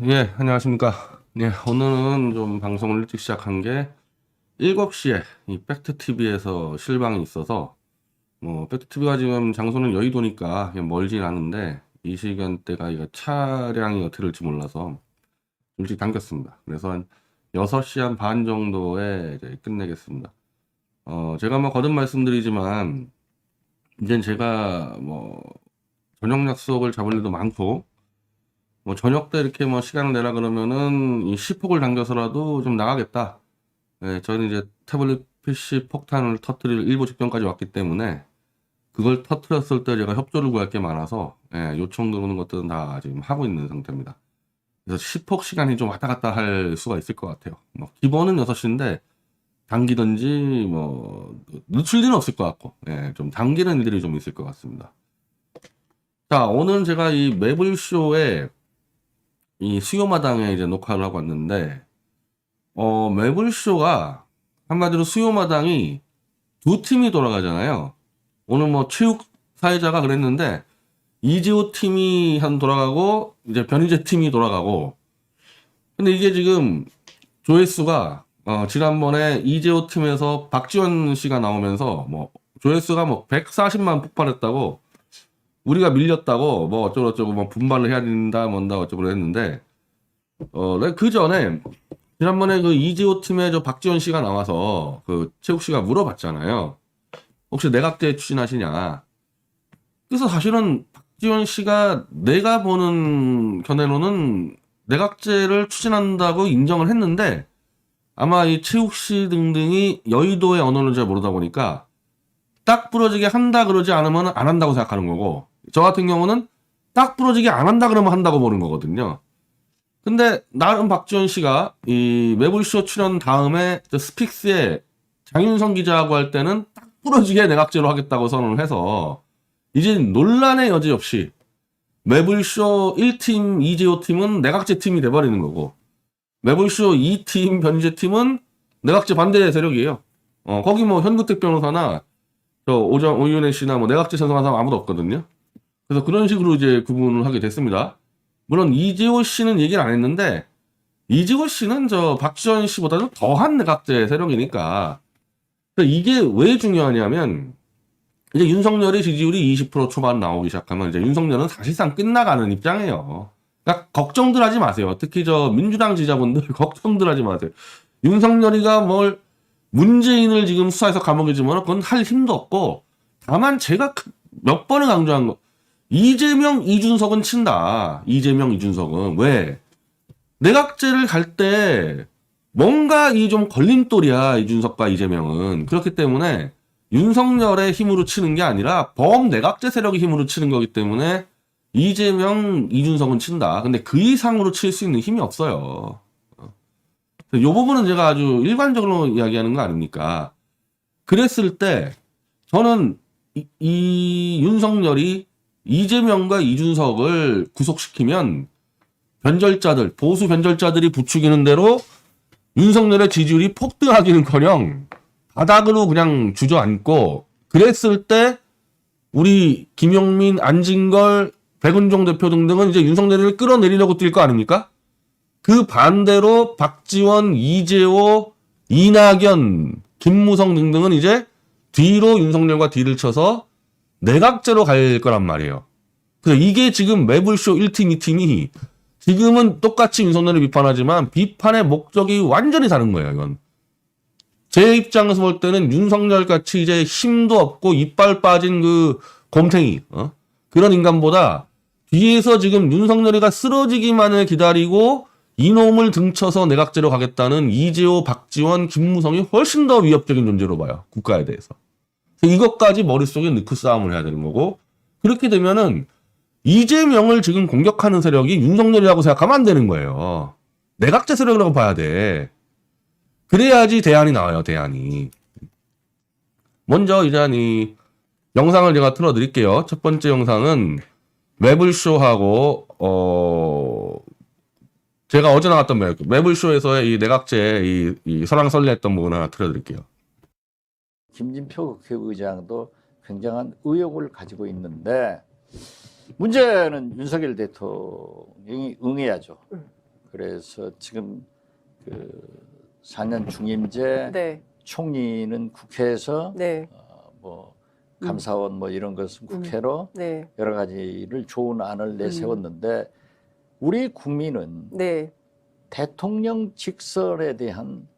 예, 안녕하십니까. 예, 오늘은 좀 방송을 일찍 시작한 게 7시에 이 팩트TV에서 실방이 있어서 팩트TV가 지금 장소는 여의도니까 그냥 멀진 않은데 이 시간대가 이거 차량이 어떻게 될지 몰라서 좀 일찍 당겼습니다. 그래서 한 6시 한 반 정도에 이제 끝내겠습니다. 제가 거듭 말씀드리지만 이젠 제가 저녁 약속을 잡을 일도 많고 저녁 때 이렇게 시간을 내라 그러면은 이 시폭을 당겨서라도 좀 나가겠다. 예, 저는 이제 태블릿 PC 폭탄을 터뜨릴 일부 직전까지 왔기 때문에 그걸 터뜨렸을 때 제가 협조를 구할 게 많아서 요청 들어오는 것들은 다 지금 하고 있는 상태입니다. 그래서 시폭 시간이 좀 왔다 갔다 할 수가 있을 것 같아요. 기본은 6시인데 당기든지 늦출 일은 없을 것 같고 좀 당기는 일들이 좀 있을 것 같습니다. 자, 오늘 제가 이 매블쇼에 이 수요마당에 이제 녹화를 하고 왔는데, 매블쇼가 한마디로 수요마당이 두 팀이 돌아가잖아요. 오늘 체육 사회자가 그랬는데, 이지호 팀이 돌아가고, 이제 변희재 팀이 돌아가고, 근데 이게 지금 조회수가, 지난번에 이재호 팀에서 박지원 씨가 나오면서, 조회수가 140만 폭발했다고, 우리가 밀렸다고, 어쩌고저쩌고, 분발을 해야 된다, 뭔다, 어쩌고 했는데, 그 전에, 지난번에 그 이지호 팀의 저 박지원 씨가 나와서 그 최욱 씨가 물어봤잖아요. 혹시 내각제 추진하시냐? 그래서 사실은 박지원 씨가 내가 보는 견해로는 내각제를 추진한다고 인정을 했는데 아마 이 최욱 씨 등등이 여의도의 언어를 잘 모르다 보니까 딱 부러지게 한다 그러지 않으면 안 한다고 생각하는 거고 저 같은 경우는 딱 부러지게 안 한다 그러면 한다고 보는 거거든요. 근데 나름 박지원 씨가 이 매불쇼 출연 다음에 스픽스에 장윤성 기자하고 할 때는 딱 부러지게 내각제로 하겠다고 선언을 해서 이제 논란의 여지 없이 매불쇼 1팀 이재호 팀은 내각제 팀이 돼버리는 거고 매불쇼 2팀 변희재 팀은 내각제 반대 세력이에요. 거기 현구택 변호사나 오윤혜 씨나 내각제 찬성하는 사람 아무도 없거든요. 그래서 그런 식으로 이제 구분을 하게 됐습니다. 물론 이재호 씨는 얘기를 안 했는데 이재호 씨는 저 박지원 씨보다도 더한 내각제 세력이니까 이게 왜 중요하냐면 이제 윤석열의 지지율이 20% 초반 나오기 시작하면 이제 윤석열은 사실상 끝나가는 입장이에요. 그러니까 걱정들 하지 마세요. 특히 저 민주당 지지자분들 걱정들 하지 마세요. 윤석열이가 문재인을 지금 수사해서 감옥에 지면 그건 할 힘도 없고 다만 제가 몇 번을 강조한 거 이재명, 이준석은 친다. 이재명, 이준석은. 왜? 내각제를 갈 때 뭔가 이 좀 걸림돌이야. 이준석과 이재명은. 그렇기 때문에 윤석열의 힘으로 치는 게 아니라 범내각제 세력의 힘으로 치는 거기 때문에 이재명, 이준석은 친다. 근데 그 이상으로 칠 수 있는 힘이 없어요. 이 부분은 제가 아주 일반적으로 이야기하는 거 아닙니까? 그랬을 때 저는 이 윤석열이 이재명과 이준석을 구속시키면 변절자들, 보수 변절자들이 부추기는 대로 윤석열의 지지율이 폭등하기는커녕 바닥으로 그냥 주저앉고 그랬을 때 우리 김용민, 안진걸, 백은종 대표 등등은 이제 윤석열을 끌어내리려고 뛸 거 아닙니까? 그 반대로 박지원, 이재호, 이낙연, 김무성 등등은 이제 뒤로 윤석열과 뒤를 쳐서 내각제로 갈 거란 말이에요. 그래서 이게 지금 매불쇼 1팀, 2팀이 지금은 똑같이 윤석열을 비판하지만 비판의 목적이 완전히 다른 거예요, 이건. 제 입장에서 볼 때는 윤석열 같이 이제 힘도 없고 이빨 빠진 그 곰탱이, 그런 인간보다 뒤에서 지금 윤석열이가 쓰러지기만을 기다리고 이놈을 등쳐서 내각제로 가겠다는 이재호, 박지원, 김무성이 훨씬 더 위협적인 존재로 봐요, 국가에 대해서. 이것까지 머릿속에 넣고 싸움을 해야 되는 거고 그렇게 되면은 이재명을 지금 공격하는 세력이 윤석열이라고 생각하면 안 되는 거예요. 내각제 세력이라고 봐야 돼. 그래야지 대안이 나와요. 대안이. 먼저 일단 이 영상을 제가 틀어드릴게요. 첫 번째 영상은 매블쇼하고 제가 어제 나왔던 매블쇼에서의 이 내각제 이 설왕설래했던 부분 하나 틀어드릴게요. 김진표 국회의장도 굉장한 의욕을 가지고 있는데 문제는 윤석열 대통령이 응해야죠. 그래서 지금 그 4년 중임제 네. 총리는 국회에서 네. 뭐 감사원 뭐 이런 것은 국회로 네. 여러 가지를 좋은 안을 내세웠는데 우리 국민은 네. 대통령 직설에 대한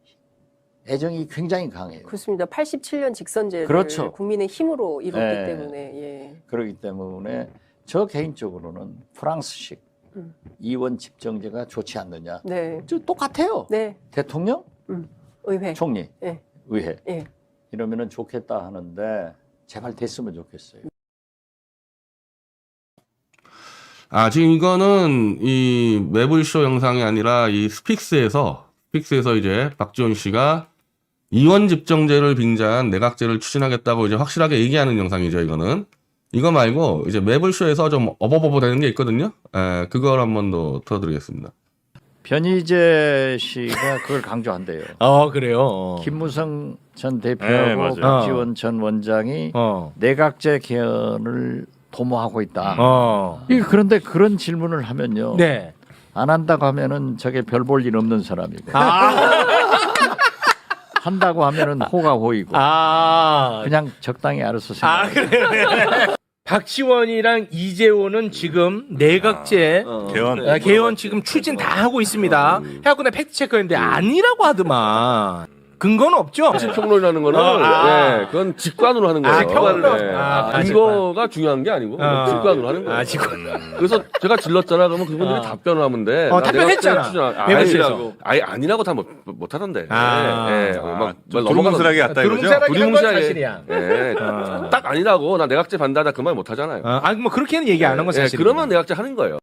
애정이 굉장히 강해요. 그렇습니다. 87년 직선제를 그렇죠. 국민의 힘으로 이뤘기 네. 때문에 예. 그렇기 때문에 저 개인적으로는 프랑스식 이원 집정제가 좋지 않느냐. 네. 저 똑같아요. 네. 대통령, 의회. 총리, 예. 의회 예. 이러면은 좋겠다 하는데 제발 됐으면 좋겠어요. 지금 이거는 이 매블쇼 영상이 아니라 이 스픽스에서 이제 박지원 씨가 이원 집정제를 빙자한 내각제를 추진하겠다고 이제 확실하게 얘기하는 영상이죠, 이거는. 이거 말고 이제 매블쇼에서 좀 어버버버 되는 게 있거든요. 그걸 한 번 더 틀어드리겠습니다. 변희재 씨가 그걸 강조한대요. 그래요. 김무성 전 네, 대표하고 맞아요. 박지원 전 원장이 내각제 개헌을 도모하고 있다. 그런데 그런 질문을 하면요. 네. 안 한다고 하면은 저게 별 볼 일 없는 사람이고 한다고 하면은 호가 호이고 그냥 적당히 알아서 생각. 그래. 박지원이랑 이재호는 지금 내각제 개헌 지금 추진 다 하고 있습니다. 해갖고 내가 팩트 체크했는데 아니라고 하더만. 근거는 없죠? 평론이라는 거는 그건 직관으로 하는 거예요. 평론. 근거가 중요한 게 아니고 직관으로 하는 거예요. 그래서 제가 질렀잖아. 그러면 그분들이 답변을 하면 돼. 답변했잖아. 매블쇼에서. 아니라고 다 못하던데. 두루뭉술하게 왔다 이거죠? 두루뭉술하게 사실이야. 딱 아니라고 나 내각제 반대하다 그 말 못하잖아요. 뭐 그렇게는 얘기 안 한 건 사실이야. 그러면 내각제 하는 거예요.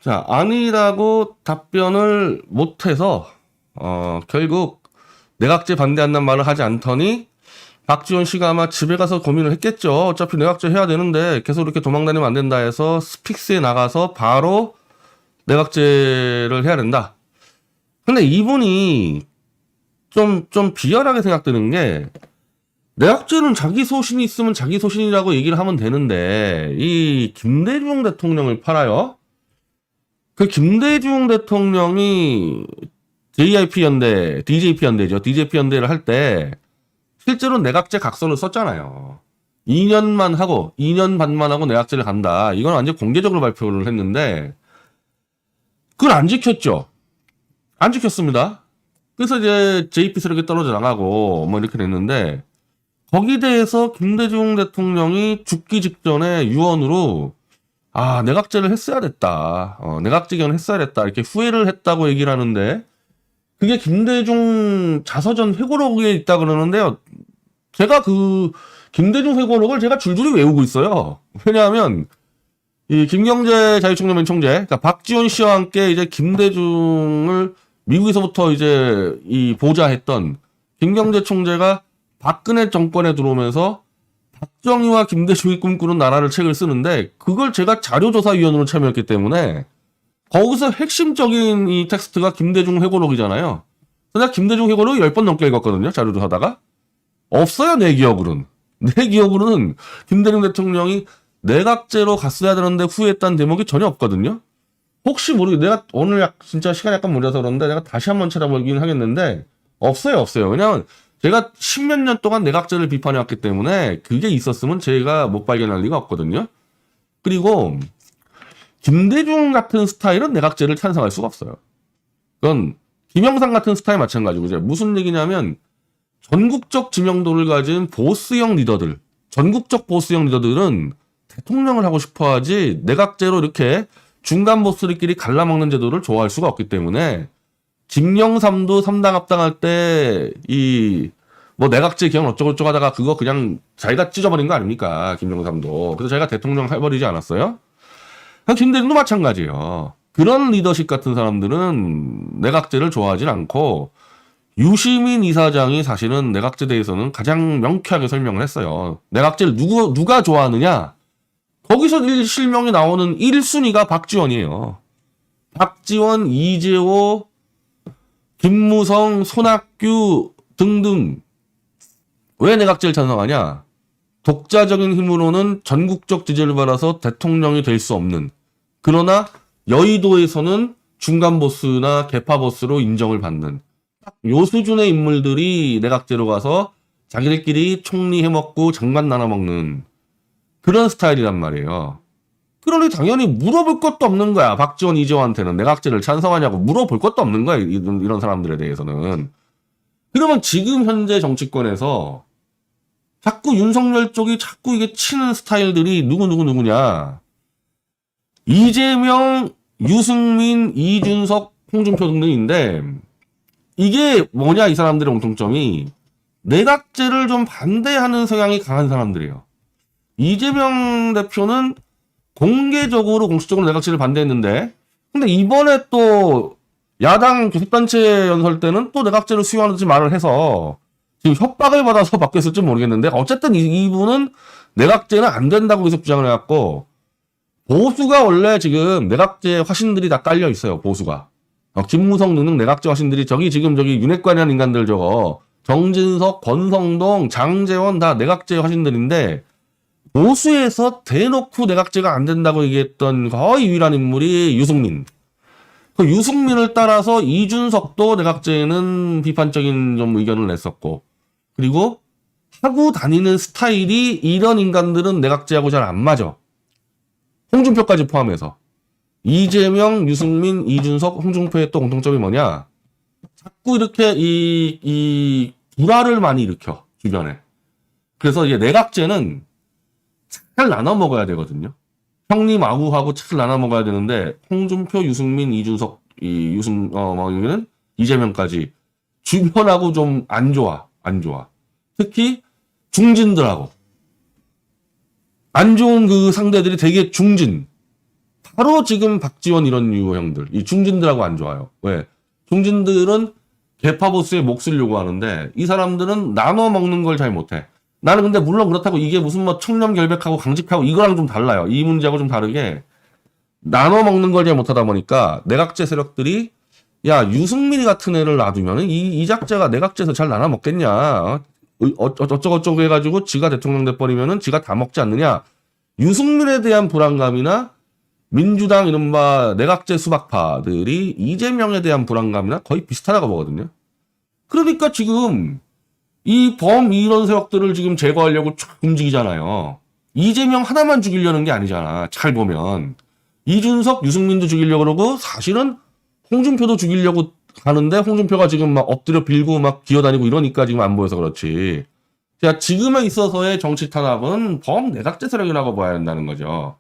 자, 아니라고 답변을 못해서 결국 내각제 반대한다는 말을 하지 않더니 박지원 씨가 아마 집에 가서 고민을 했겠죠. 어차피 내각제 해야 되는데 계속 이렇게 도망다니면 안 된다 해서 스픽스에 나가서 바로 내각제를 해야 된다. 근데 이분이 좀 비열하게 생각되는 게 내각제는 자기 소신이 있으면 자기 소신이라고 얘기를 하면 되는데 이 김대중 대통령을 팔아요. 그 김대중 대통령이 JYP 연대, DJP 연대죠. DJP 연대를 할 때 실제로 내각제 각서를 썼잖아요. 2년만 하고 2년 반만 하고 내각제를 간다. 이건 완전 공개적으로 발표를 했는데 그걸 안 지켰죠. 안 지켰습니다. 그래서 이제 JP 세력이 떨어져 나가고 뭐 이렇게 됐는데 거기에 대해서 김대중 대통령이 죽기 직전에 유언으로 내각제를 했어야 됐다. 내각제 개헌을 했어야 됐다. 이렇게 후회를 했다고 얘기를 하는데 그게 김대중 자서전 회고록에 있다 그러는데요. 제가 그 김대중 회고록을 제가 줄줄이 외우고 있어요. 왜냐하면 이 김경재 자유총연맹 총재, 그러니까 박지원 씨와 함께 이제 김대중을 미국에서부터 이제 이 보좌했던 김경재 총재가 박근혜 정권에 들어오면서 박정희와 김대중이 꿈꾸는 나라를 책을 쓰는데 그걸 제가 자료조사위원으로 참여했기 때문에 거기서 핵심적인 이 텍스트가 김대중 회고록이잖아요. 그래서 내가 김대중 회고록 10번 넘게 읽었거든요. 자료조사하다가. 없어요. 내 기억으로는. 내 기억으로는 김대중 대통령이 내각제로 갔어야 되는데 후회했다는 대목이 전혀 없거든요. 혹시 내가 오늘 진짜 시간이 약간 몰려서 그런데 내가 다시 한번 찾아보긴 하겠는데 없어요. 왜냐하면 제가 10몇 년 동안 내각제를 비판해왔기 때문에 그게 있었으면 제가 못 발견할 리가 없거든요. 그리고 김대중 같은 스타일은 내각제를 찬성할 수가 없어요. 그건 김영삼 같은 스타일 마찬가지고 이제 무슨 얘기냐면 전국적 지명도를 가진 보스형 리더들, 전국적 보스형 리더들은 대통령을 하고 싶어하지 내각제로 이렇게 중간 보스들끼리 갈라먹는 제도를 좋아할 수가 없기 때문에 김영삼도 3당 합당할 때 내각제 개헌 어쩌고저쩌고 하다가 그거 그냥 자기가 찢어버린 거 아닙니까? 김영삼도. 그래서 자기가 대통령 해버리지 않았어요? 김대중도 마찬가지예요. 그런 리더십 같은 사람들은 내각제를 좋아하진 않고 유시민 이사장이 사실은 내각제에 대해서는 가장 명쾌하게 설명을 했어요. 내각제를 누가 좋아하느냐? 거기서 실명이 나오는 1순위가 박지원이에요. 박지원, 이재호, 김무성, 손학규 등등. 왜 내각제를 찬성하냐? 독자적인 힘으로는 전국적 지지를 받아서 대통령이 될 수 없는 그러나 여의도에서는 중간 보스나 개파 보스로 인정을 받는 요 수준의 인물들이 내각제로 가서 자기들끼리 총리 해먹고 장관 나눠먹는 그런 스타일이란 말이에요. 그러니 당연히 물어볼 것도 없는 거야. 박지원, 이재호한테는 내각제를 찬성하냐고 물어볼 것도 없는 거야. 이런 사람들에 대해서는. 그러면 지금 현재 정치권에서 자꾸 윤석열 쪽이 자꾸 이게 치는 스타일들이 누구냐. 이재명, 유승민, 이준석, 홍준표 등등인데 이게 뭐냐 이 사람들의 공통점이 내각제를 좀 반대하는 성향이 강한 사람들이에요. 이재명 대표는 공개적으로 공식적으로 내각제를 반대했는데 근데 이번에 또 야당 교섭단체 연설 때는 또 내각제를 수용하는지 말을 해서 지금 협박을 받아서 바뀌었을지 모르겠는데 어쨌든 이분은 내각제는 안 된다고 계속 주장을 해갖고 보수가 원래 지금 내각제 화신들이 다 깔려 있어요. 보수가. 김무성 등등 내각제 화신들이 저기 윤핵관이라는 인간들 저거 정진석, 권성동, 장제원 다 내각제 화신들인데 보수에서 대놓고 내각제가 안 된다고 얘기했던 거의 유일한 인물이 유승민. 그 유승민을 따라서 이준석도 내각제에는 비판적인 좀 의견을 냈었고 그리고 하고 다니는 스타일이 이런 인간들은 내각제하고 잘 안 맞아. 홍준표까지 포함해서. 이재명, 유승민, 이준석, 홍준표의 또 공통점이 뭐냐? 자꾸 이렇게 이 불화를 많이 일으켜 주변에. 그래서 이제 내각제는 잘 나눠 먹어야 되거든요. 형님 아우하고 잘 나눠 먹어야 되는데 홍준표, 유승민, 이준석, 여기는 이재명까지 주변하고 좀 안 좋아. 특히 중진들하고 안 좋은 그 상대들이 되게 중진. 바로 지금 박지원 이런 유형들. 이 중진들하고 안 좋아요. 왜? 중진들은 개파 보스의 몫을 요구하는데 이 사람들은 나눠 먹는 걸 잘 못해. 나는 근데 물론 그렇다고 이게 무슨 뭐 청렴 결백하고 강직하고 이거랑 좀 달라요. 이 문제하고 좀 다르게 나눠 먹는 걸 잘 못하다 보니까 내각제 세력들이 야 유승민이 같은 애를 놔두면 이 작자가 내각제에서 잘 나눠 먹겠냐. 어쩌고저쩌고 해가지고 지가 대통령 돼버리면은 지가 다 먹지 않느냐. 유승민에 대한 불안감이나 민주당 이른바 내각제 수박파들이 이재명에 대한 불안감이나 거의 비슷하다고 보거든요. 그러니까 지금 이 이런 세력들을 지금 제거하려고 쫙 움직이잖아요. 이재명 하나만 죽이려는 게 아니잖아. 잘 보면. 이준석, 유승민도 죽이려고 그러고 사실은 홍준표도 죽이려고 하는데 홍준표가 지금 막 엎드려 빌고 막 기어다니고 이러니까 지금 안 보여서 그렇지. 자, 지금에 있어서의 정치 탄압은 내각제 세력이라고 봐야 한다는 거죠.